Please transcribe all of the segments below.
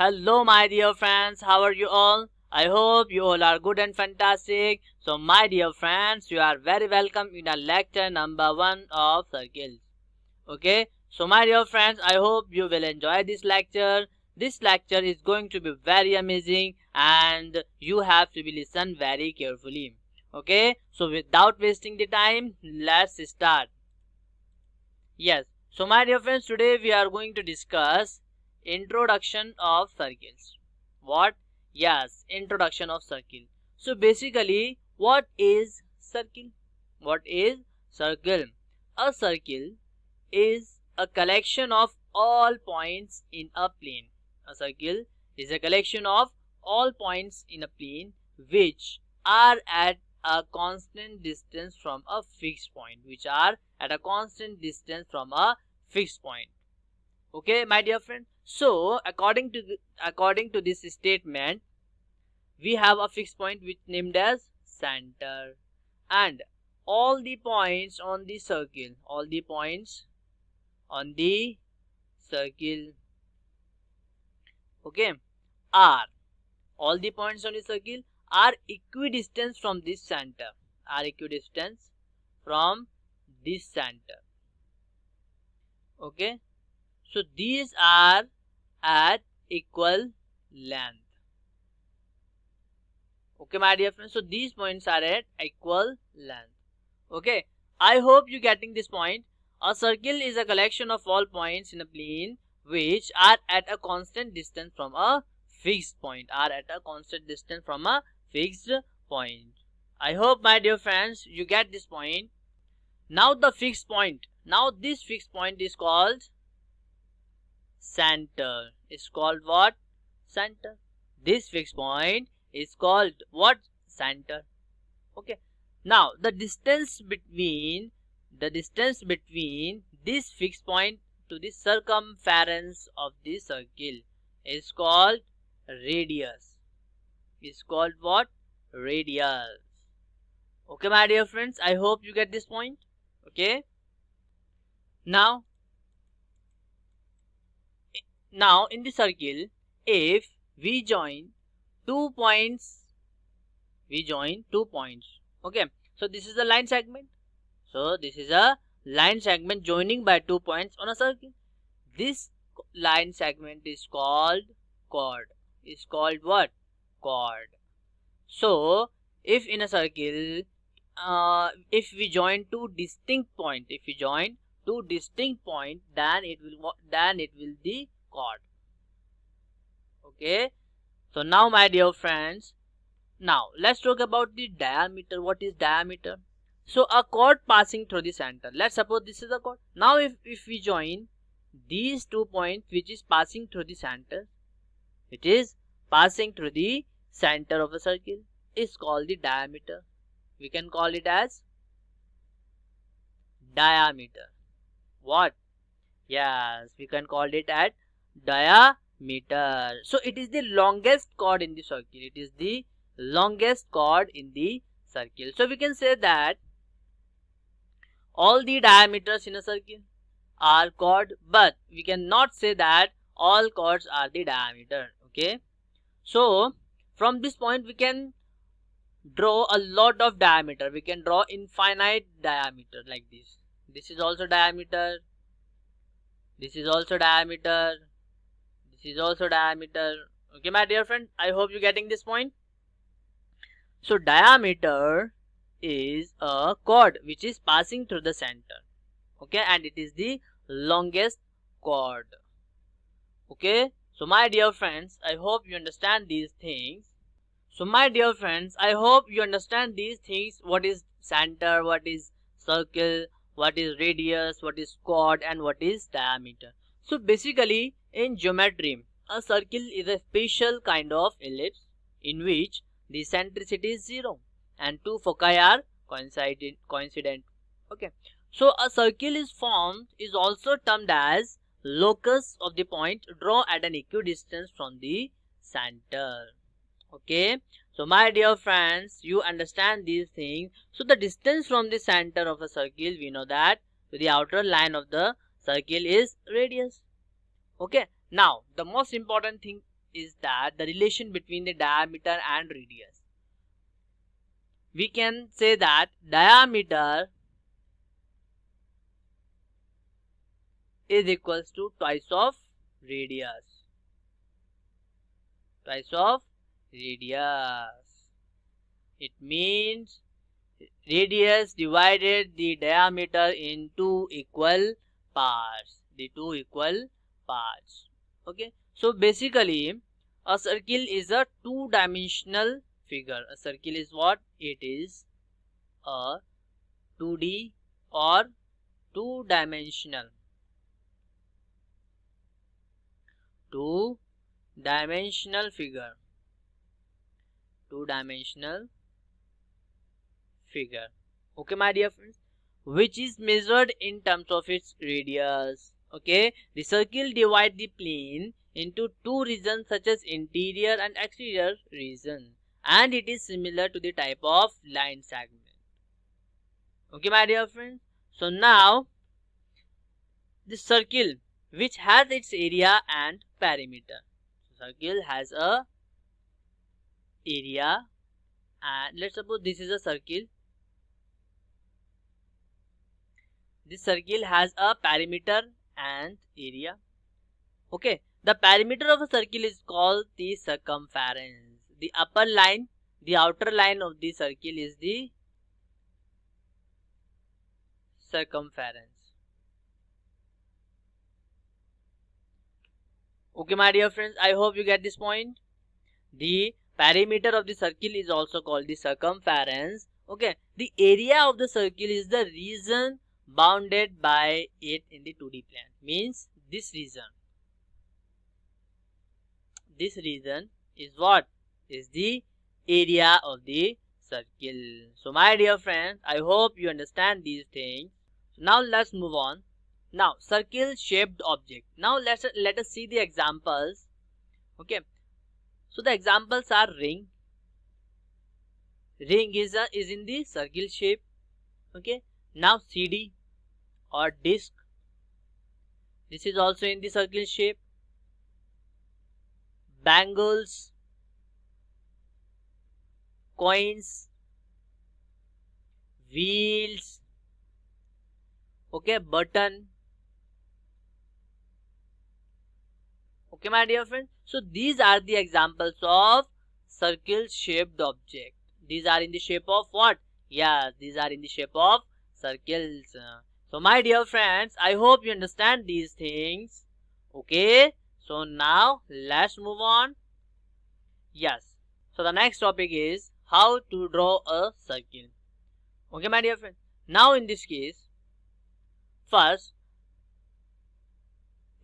Hello my dear friends, how are you all? I hope you all are good and fantastic. So my dear friends, you are very welcome in our lecture number 1 of circles. Okay, so my dear friends, I hope you will enjoy this lecture. This lecture is going to be very amazing and you have to be listen very carefully. Okay, so without wasting the time, let's start. Yes, so my dear friends, today we are going to discuss introduction of circles. What? Yes, introduction of circle. So basically, what is circle? What is circle? A circle is a collection of all points in a plane. A circle is a collection of all points in a plane which are at a constant distance from a fixed point, Okay, my dear friend. So according to this statement, we have a fixed point which named as center, and all the points on the circle, okay, are all the points on the circle are equidistant from this center. Okay, so these are at equal length. Okay, my dear friends. So these points are at equal length. Okay, I hope you getting this point. A circle is a collection of all points in a plane which are at a constant distance from a fixed point. I hope, my dear friends, you get this point. Now this fixed point is called center. It's called what? Center. This fixed point is called what? Center. Okay. Now the distance between this fixed point to the circumference of the circle is called radius. Is called what? Radius. Okay, my dear friends, I hope you get this point. Okay. Now in the circle, if we join two points, okay, so this is a line segment. Joining by 2 points on a circle. This line segment is called chord. What? Chord. So if in a circle, if we join two distinct points, then it will be chord. Okay. So now, my dear friends, now let's talk about the diameter. What is diameter? So a chord passing through the center. Let's suppose this is a chord. Now if we join these 2 points which is passing through the center, of a circle, is called the diameter. We can call it as diameter. What? Yes, we can call it at diameter. So it is the longest chord in the circle. So we can say that all the diameters in a circle are chord, but we cannot say that all chords are the diameter. Okay. So from this point we can draw a lot of diameter. We can draw infinite diameter like this. This is also diameter. This is also diameter. This is also diameter. Okay, my dear friend, I hope you're getting this point. So diameter is a chord which is passing through the center. Okay, and it is the longest chord. Okay, so my dear friends, I hope you understand these things. What is center, what is circle, what is radius, what is chord, and what is diameter. So basically, in geometry, a circle is a special kind of ellipse in which the centricity is 0 and two foci are coincident. Okay, so a circle is also termed as locus of the point drawn at an equidistance from the center. Okay, so my dear friends, you understand these things. So the distance from the center of a circle, we know that to the outer line of the circle is radius. Okay, now the most important thing is that the relation between the diameter and radius. We can say that diameter is equals to twice of radius. Twice of radius. It means radius divided the diameter in two equal parts. The two equal parts. Okay. So basically, a circle is a two-dimensional figure. A circle is what? It is a 2D or two-dimensional. Two-dimensional figure. Two-dimensional figure. Okay, my dear friends, which is measured in terms of its radius. Okay, the circle divides the plane into two regions such as interior and exterior region, and it is similar to the type of line segment. Okay, my dear friends, so now the circle which has its area and perimeter. Circle has a area, and let's suppose this is a circle. This circle has a perimeter and area. Okay, the perimeter of a circle is called the circumference. The upper line, the outer line of the circle is the circumference. Okay, my dear friends, I hope you get this point. The perimeter of the circle is also called the circumference. Okay, the area of the circle is the region bounded by it in the 2D plane. Means this region. This region is what? Is the area of the circle. So my dear friends, I hope you understand these things. Now let's move on. Now circle shaped object. Now let us see the examples. Okay. So the examples are ring. Ring is in the circle shape. Okay. Now CD or disc. This is also in the circle shape. Bangles, coins, wheels. Okay, button. Okay, my dear friends. So these are the examples of circle shaped object. These are in the shape of what? Yeah, these are in the shape of circles. So my dear friends, I hope you understand these things. Okay. So now let's move on. Yes. So the next topic is how to draw a circle. Okay, my dear friends. Now in this case, first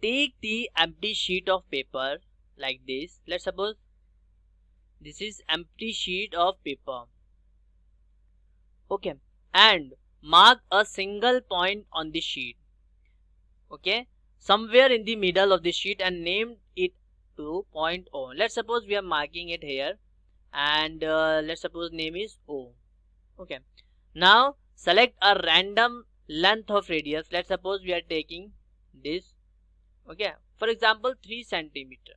take the empty sheet of paper like this. Let's suppose this is empty sheet of paper. Okay, and mark a single point on the sheet. Okay, somewhere in the middle of the sheet and name it to point O. Let's suppose we are marking it here, and let's suppose name is O. Okay, now select a random length of radius. Let's suppose we are taking this. Okay, for example 3 centimeter.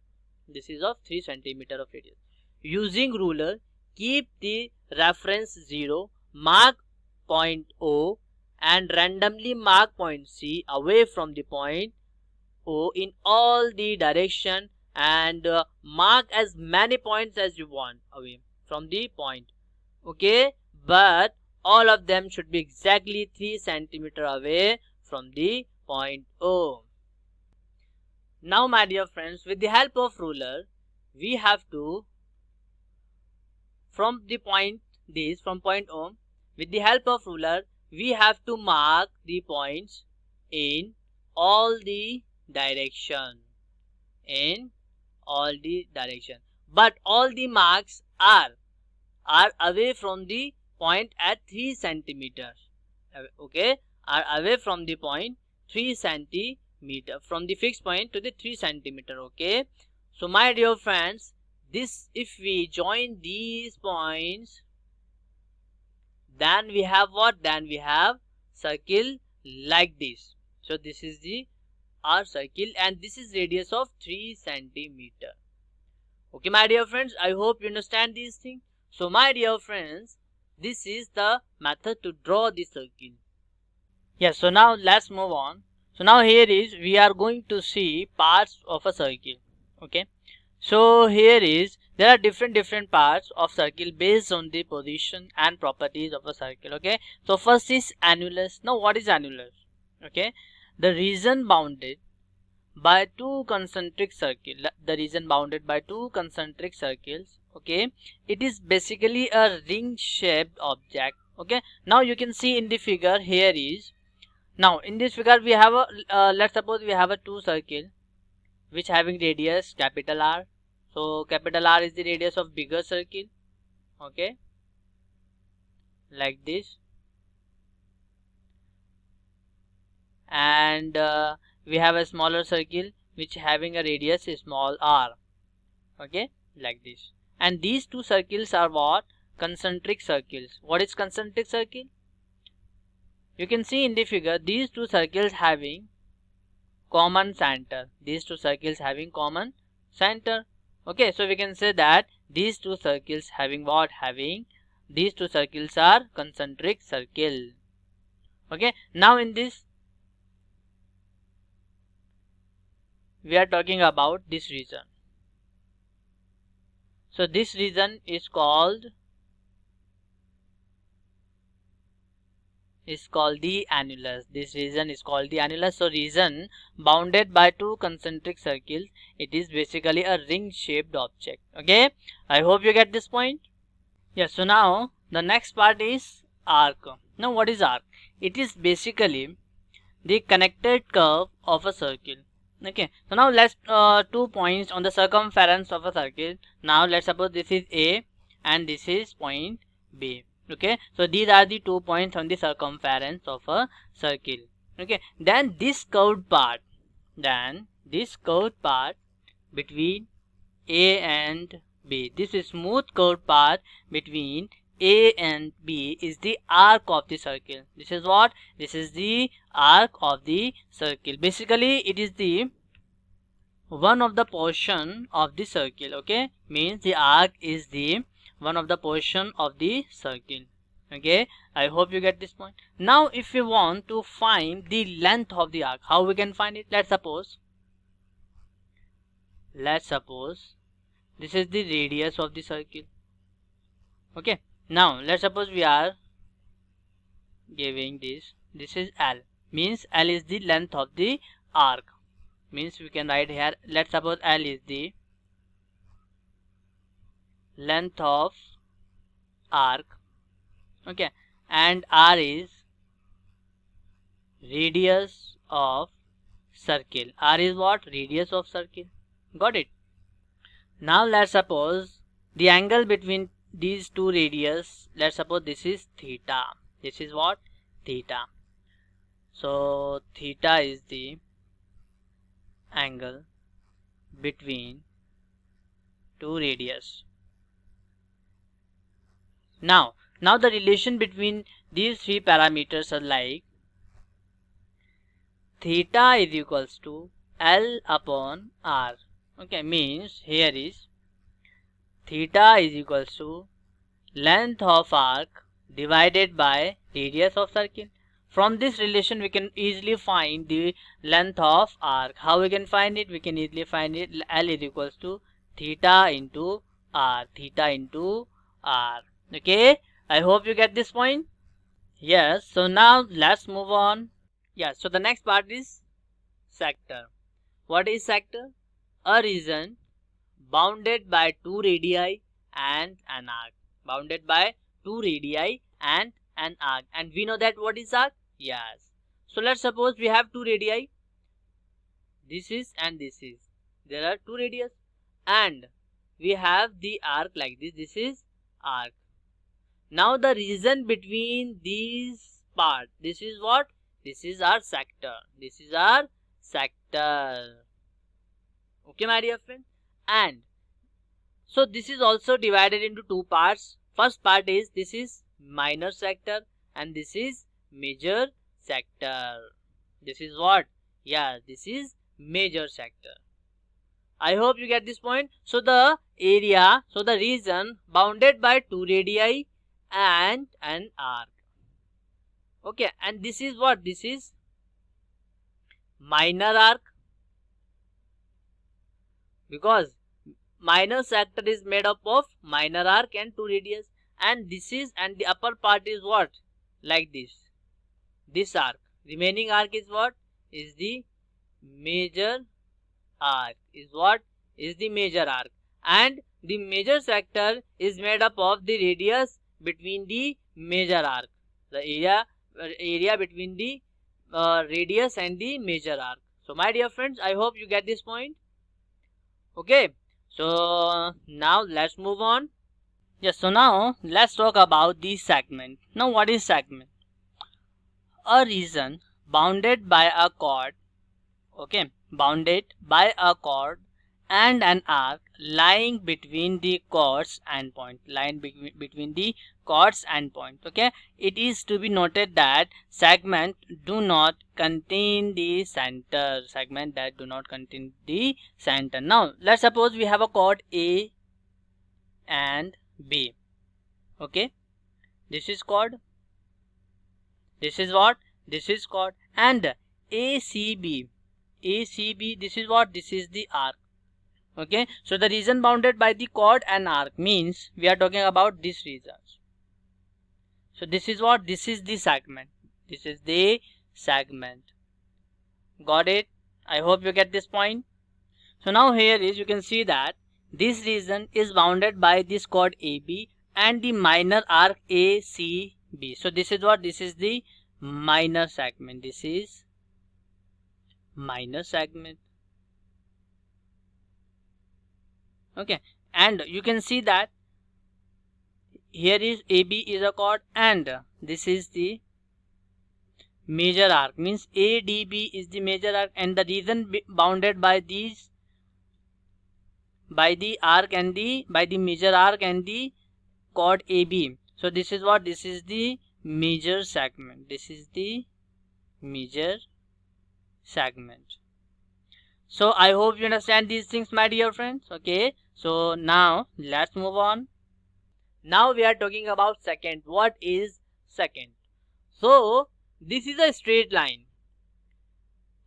This is of 3 centimeter of radius. Using ruler, keep the reference 0, mark point O, and randomly mark point C away from the point O in all the direction, and mark as many points as you want away from the point. Okay, but all of them should be exactly 3 centimeter away from the point O. Now my dear friends, with the help of ruler, we have to from point O, with the help of ruler, we have to mark the points in all the direction. But all the marks are away from the point at 3 centimeters. Okay, are away from the point 3 centimeter, from the fixed point to the 3 centimeter. Okay, so my dear friends, this, if we join these points, then we have what? Then we have circle like this. So this is the our circle, and this is radius of 3 centimeter. Okay, my dear friends, I hope you understand these things. So my dear friends, this is the method to draw the circle. Yes, so now let's move on. So now here is we are going to see parts of a circle. Okay, so here is there are different parts of circle based on the position and properties of a circle. Okay, so first is annulus. Now what is annulus? Okay, the region bounded by two concentric circles. The region bounded by two concentric circles. Okay, it is basically a ring shaped object. Okay, now you can see in the figure here is, now in this figure we have a let's suppose we have a two circle which having radius capital R. So capital R is the radius of bigger circle. Okay, like this. And we have a smaller circle which having a radius small r. Okay, like this. And these two circles are what? Concentric circles. What is concentric circle? You can see in the figure these two circles having common center. These two circles having common center. Okay, so we can say that these two circles having what? Having these two circles are concentric circle. Okay, now in this we are talking about this region. So this region is called the annulus. This region is called the annulus. So region bounded by two concentric circles, it is basically a ring shaped object. Okay, I hope you get this point. Yes, so now the next part is arc. Now what is arc? It is basically the connected curve of a circle. Okay, so now let's 2 points on the circumference of a circle. Now let's suppose this is A and this is point B. Okay, so these are the 2 points on the circumference of a circle. Okay, then this curved part between A and B, this is smooth curved part between A and B is the arc of the circle. This is what? This is the arc of the circle. Basically it is the one of the portion of the circle. Okay, means the arc is the one of the portion of the circle. Okay, I hope you get this point. Now if we want to find the length of the arc, how we can find it? Let's suppose this is the radius of the circle. Okay, now let's suppose we are giving this is L, means L is the length of the arc. Means we can write here, let's suppose L is the length of arc. Okay, and R is radius of circle. R is what? Radius of circle. Got it? Now let's suppose the angle between these two radius, let's suppose this is theta. This is what? Theta. So theta is the angle between two radius. Now the relation between these three parameters are like theta is equals to L upon R. Okay, means here is theta is equals to length of arc divided by radius of circle. From this relation we can easily find the length of arc. How we can find it? We can easily find it. L is equals to theta into R. Theta into R. Okay, I hope you get this point. Yes, so now let's move on. Yeah, so the next part is sector. What is sector? A region bounded by two radii and an arc. Bounded by two radii and an arc. And we know that what is arc? Yes. So let's suppose we have two radii. This is and this is. There are two radius. And we have the arc like this. This is arc. Now the region between these parts, this is what? This is our sector. This is our sector. Okay, my dear friend. And so this is also divided into two parts. First part is this is minor sector and this is major sector. This is what? Yeah, this is major sector. I hope you get this point. So the area, so the region bounded by two radii and an arc. Okay, and this is what? This is minor arc, because minor sector is made up of minor arc and two radius, and this is, and the upper part is what? Like this arc. Remaining arc is what? Is the major arc. Is what? Is the major arc. And the major sector is made up of the radius between the major arc. The area between the radius and the major arc. So my dear friends, I hope you get this point. Okay, so now let's move on. Yes, so now let's talk about the segment. Now what is segment? A region bounded by a chord, okay, bounded by a chord and an arc lying between the chords and point, between the chords and point. Okay, it is to be noted that segment do not contain the center. Segment that do not contain the center. Now let's suppose we have a chord A and B. Okay, this is chord, this is what? This is chord, and ACB, this is what? This is the arc. Okay, so the region bounded by the chord and arc means we are talking about this region. So this is what? This is the segment. This is the segment. Got it? I hope you get this point. So now here is, you can see that this region is bounded by this chord AB and the minor arc ACB. So this is what? This is the minor segment. This is minor segment. Okay, and you can see that here is AB is a chord and this is the major arc, means ADB is the major arc, and the region bounded by these, by the arc and by the major arc and the chord AB. So this is what? This is the major segment. This is the major segment. So I hope you understand these things, my dear friends. Okay, so now let's move on. Now we are talking about secant. What is secant? So this is a straight line.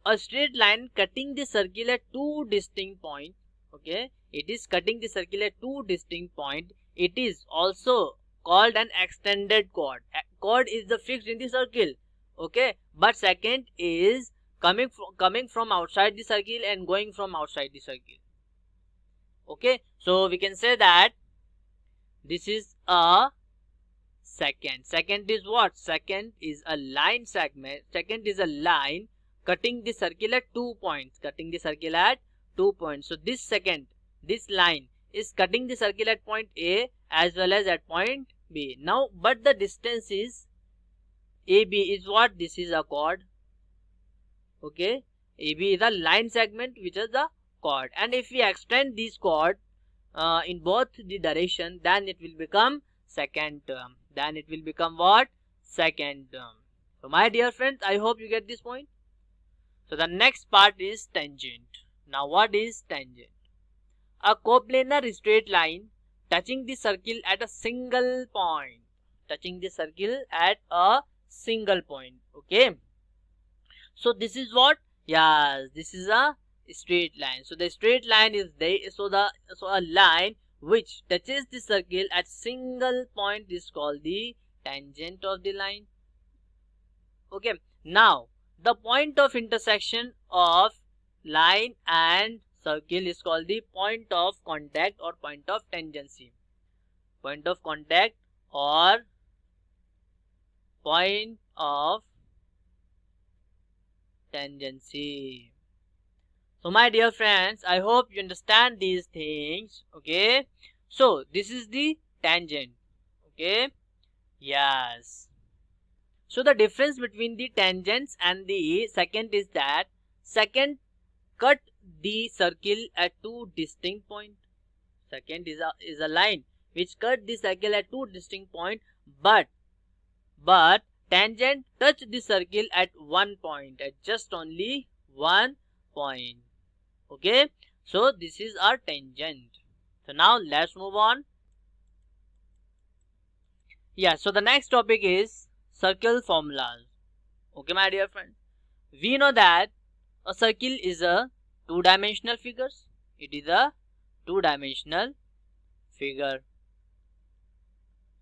A straight line cutting the circle at two distinct points. Okay, it is cutting the circle at two distinct points. It is also called an extended chord. Chord is the fixed in the circle. Okay, but secant is coming from outside the circle and going from outside the circle. Okay, so we can say that this is a secant. Secant is what? Secant is a line segment. Secant is a line cutting the circle at 2 points. Cutting the circle at 2 points. So this secant, this line is cutting the circle at point A as well as at point B. Now, but the distance is AB is what? This is a chord. Okay, AB is a line segment which is the chord, and if we extend this chord in both the direction, then it will become secant term. Then it will become what? Secant term. So my dear friends, I hope you get this point. So the next part is tangent. Now what is tangent? A coplanar straight line touching the circle at a single point. Touching the circle at a single point. Okay. So this is what? Yes, this is a straight line. So the straight line is there. So a line which touches the circle at single point is called the tangent of the line. Okay. Now the point of intersection of line and circle is called the point of contact or point of tangency. Point of contact or point of tangency. So my dear friends, I hope you understand these things. Okay, so this is the tangent. Okay, yes. So the difference between the tangents and the secant is that secant cut the circle at two distinct points. Secant is a line which cut the circle at two distinct points, but tangent touch the circle at one point, at just only one point. Okay, So this is our tangent. So now let's move on. Yeah, so the next topic is circle formulas. Okay, my dear friends. We know that a circle is a two-dimensional figure. It is a two-dimensional figure.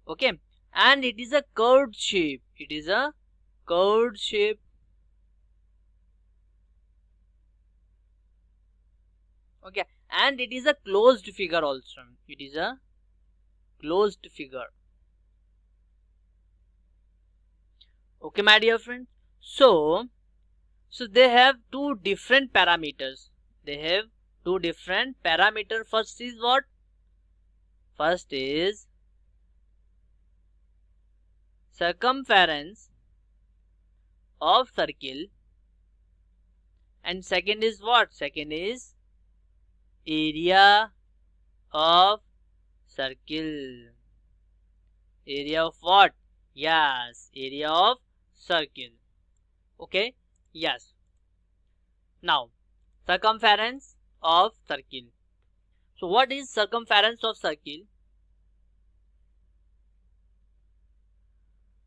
Okay, and it is a curved shape. It is a curved shape. Okay, and it is a closed figure also. It is a closed figure. Okay, my dear friends. So they have two different parameters. They have two different parameters. First is what? First is circumference of circle, and second is what? Second is area of circle. Area of what? Yes, area of circle. Okay, yes. Now, circumference of circle. So what is circumference of circle?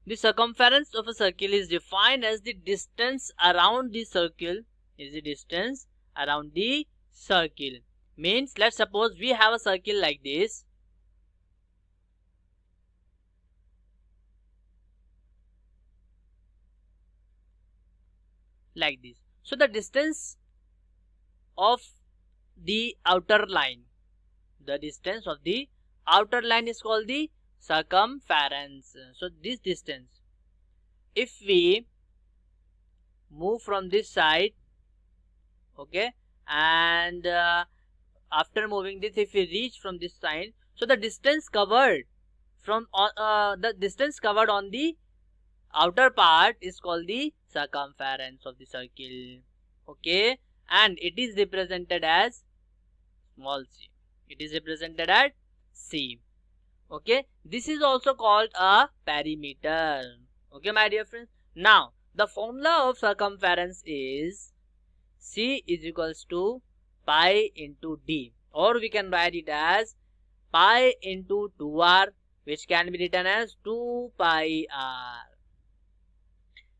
The circumference of a circle is defined as the distance around the circle. Is the distance around the circle. Means, let's suppose we have a circle like this. Like this. So the distance of the outer line. The distance of the outer line is called the circumference. So this distance, if we move from this side, okay, and after moving this, if we reach from this side, so the distance covered from the distance covered on the outer part is called the circumference of the circle. Okay, and it is represented as small c. It is represented as c. Okay, this is also called a perimeter. Okay, my dear friends. Now, the formula of circumference is c is equals to pi into d, or we can write it as pi into 2r, which can be written as 2 pi r.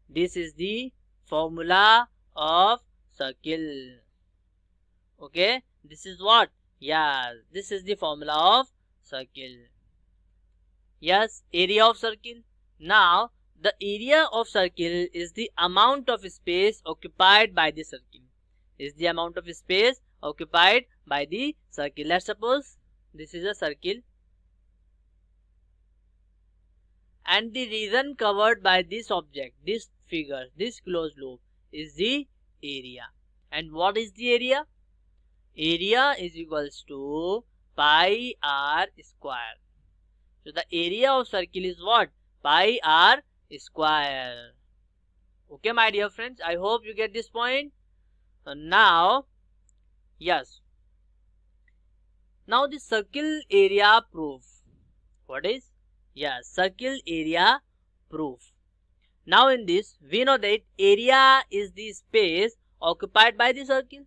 This is the formula of circle. Okay, this is what? Yeah, this is the formula of circle. Yes, area of circle. Now, the area of circle is the amount of space occupied by the circle. Is the amount of space occupied by the circle. Let's suppose this is a circle, and the region covered by this object, this figure, this closed loop is the area. And what is the area? Area is equals to pi r square. So the area of circle is what? Pi r square. Okay, my dear friends, I hope you get this point. Now, yes. Now the circle area proof. What is? Yes, circle area proof. Now in this, we know that area is the space occupied by the circle.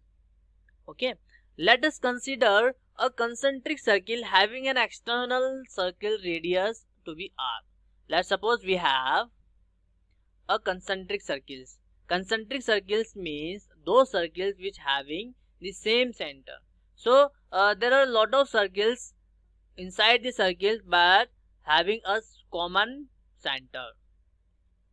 Okay, let us consider a concentric circle having an external circle radius to be r. Let's suppose we have a concentric circles. Concentric circles means those circles which having the same center. So there are a lot of circles inside the circle but having a common center.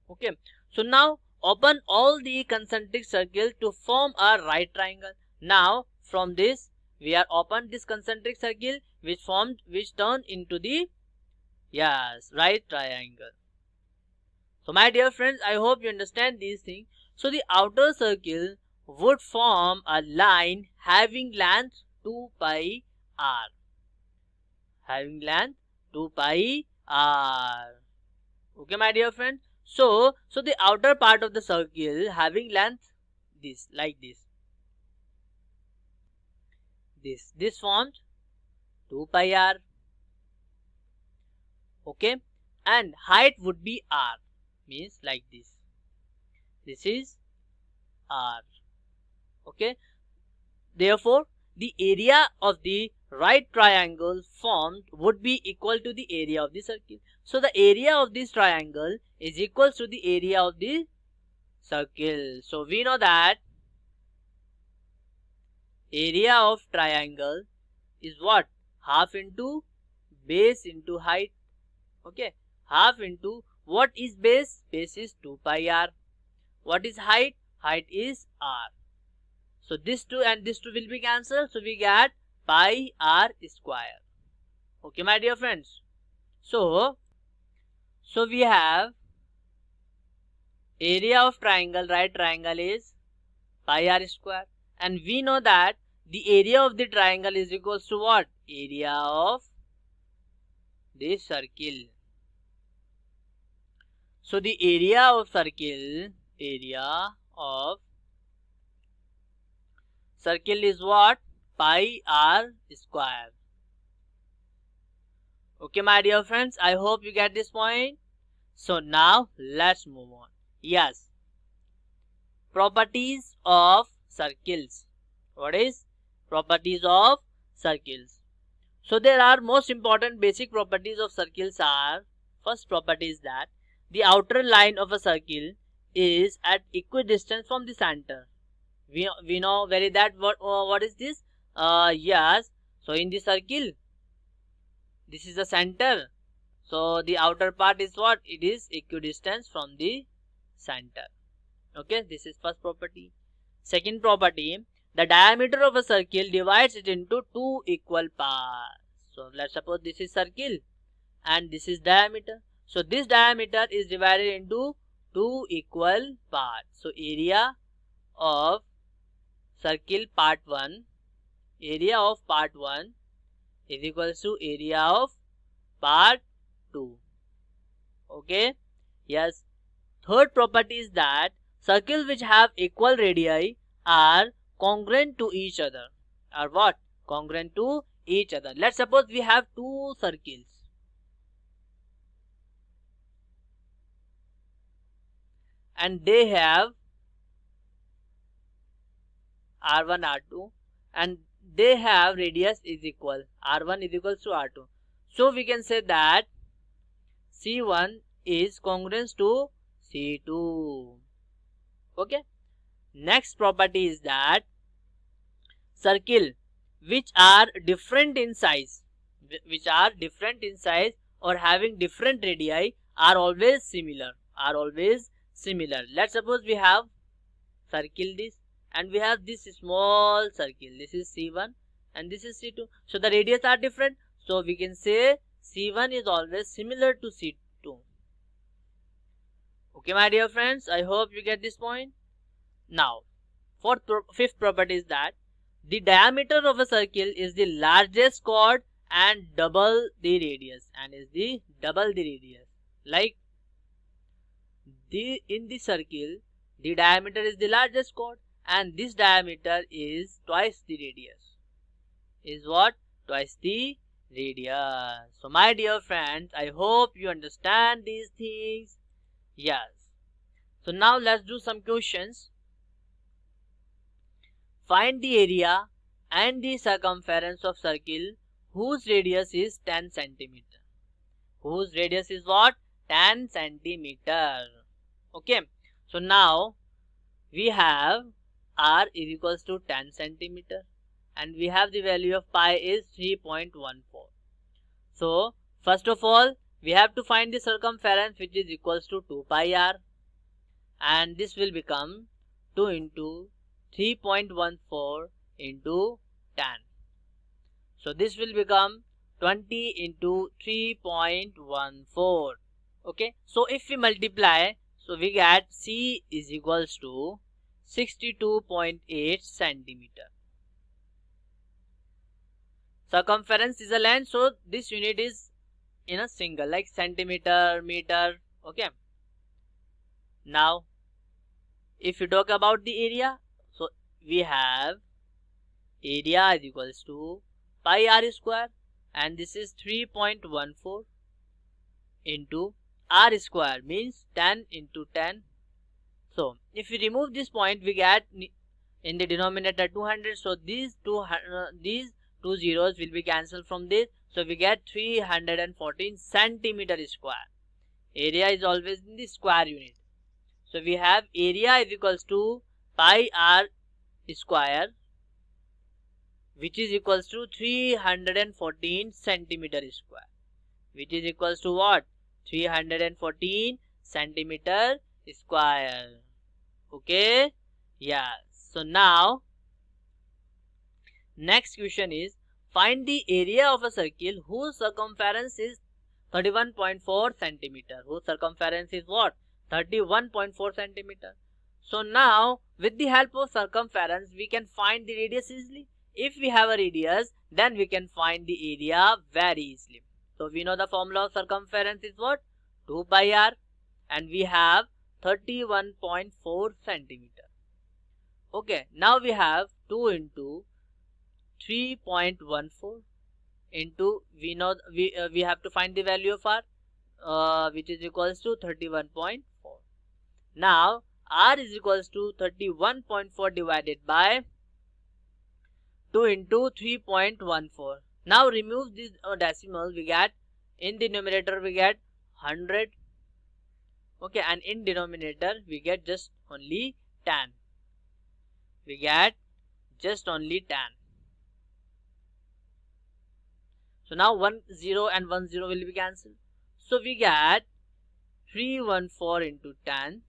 Okay, so now open all the concentric circles to form a right triangle. Now from this we are open this concentric circle which turned into the right triangle. So my dear friends, I hope you understand these things. So the outer circle would form a line having length 2 pi r. Having length 2 pi r. Okay, my dear friends. So the outer part of the circle having length this, like this. This forms 2 pi r. Okay, and height would be r. Means like this. This is r. Okay, therefore the area of the right triangle formed would be equal to the area of the circle. So the area of this triangle is equal to the area of the circle. So we know that area of triangle is what? Half into base into height. Okay, half into what is base? Base is 2 pi r. What is height? Height is r. So this 2 and this 2 will be cancelled. So we get pi r square. Okay, my dear friends. So we have area of triangle, right triangle is pi r square. And we know that the area of the triangle is equals to what? Area of the circle. So the area of circle is what? Pi r square. Okay, my dear friends, I hope you get this point. So now let's move on. Yes, properties of circles. What is properties of circles? So there are most important basic properties of circles are, first property is that the outer line of a circle is at equidistance from the center. We know very that what is this? Yes, so in the circle, this is the center. So the outer part is what? It is equidistant from the center. Okay, this is first property. Second property, the diameter of a circle divides it into two equal parts. So let's suppose this is circle and this is diameter. So this diameter is divided into two equal parts. So area of circle part 1, area of part 1 is equals to area of part 2. Okay, yes. Third property is that circles which have equal radii are congruent to each other. Are what? Congruent to each other. Let's suppose we have two circles and they have r1 r2 and they have radius is equal. r1 is equals to r2. So we can say that c1 is congruent to c2. Okay, next property is that circle which are different in size or having different radii are always similar. Let's suppose we have circle this and we have this small circle. This is c1 and this is c2. So the radius are different. So we can say c1 is always similar to c2. Okay, my dear friends, I hope you get this point. Now, fifth property is that the diameter of a circle is the largest chord and double the radius. Like in the circle, the diameter is the largest chord and this diameter is twice the radius. Is what? Twice the radius. So my dear friends, I hope you understand these things. Yes. So now let's do some questions. Find the area and the circumference of circle whose radius is 10 cm. Whose radius is what? 10 cm. Okay. So now we have r is equals to 10 cm and we have the value of pi is 3.14. So first of all, we have to find the circumference which is equals to 2 pi r and this will become 2 into 3.14 into 10. So this will become 20 into 3.14. Okay, so if we multiply, so we get c is equals to 62.8 centimeter. Circumference is a length, so this unit is in a single like centimeter, meter. Okay, now if you talk about the area, so we have area is equals to pi r square and this is 3.14 into r square means 10 into 10. So if we remove this point, we get in the denominator 200, so these two zeros will be cancelled from this, so we get 314 centimeter square. Area is always in the square unit, so we have area is equals to pi r square, which is equals to 314 centimeter square, which is equals to what? 314 centimeter square. Okay, yeah. So now next question is, find the area of a circle whose circumference is 31.4 centimeter. Whose circumference is what? 31.4 centimeter. So now with the help of circumference we can find the radius easily. If we have a radius, then we can find the area very easily. So we know the formula of circumference is what? 2 pi r, and we have 31.4 centimeter. Okay, now we have 2 into 3.14 into, we know we have to find the value of r, which is equals to 31.4. Now r is equals to 31.4 divided by 2 into 3.14. Now remove this decimal, we get in the numerator we get 100. Okay, and in denominator we get just only 10. We get just only 10. So now 1 0 and 1 0 will be cancelled. So we get 314 into 10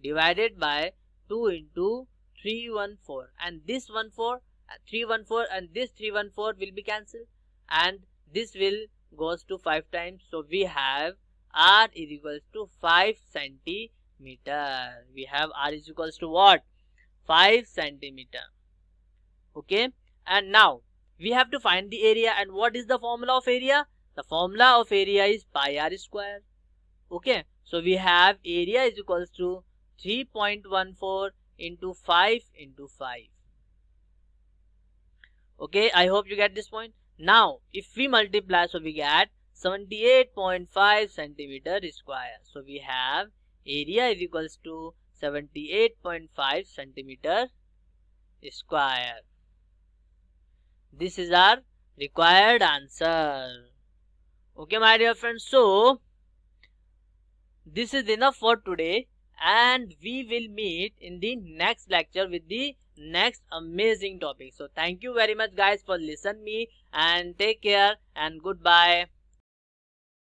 divided by 2 into 314, and this 314 and this 314 will be cancelled, and this will goes to 5 times. So we have r is equals to 5 centimeter. We have r is equals to what? 5 centimeter. Okay, and now we have to find the area. And what is the formula of area? The formula of area is pi r square. Okay, so we have area is equals to 3.14 into 5 into 5. Okay, I hope you get this point. Now if we multiply, so we get 78.5 centimeter square. So we have area is equals to 78.5 centimeter square. This is our required answer. Okay, my dear friends, so this is enough for today, and we will meet in the next lecture with the next amazing topic. So thank you very much guys for listening me, and take care and goodbye.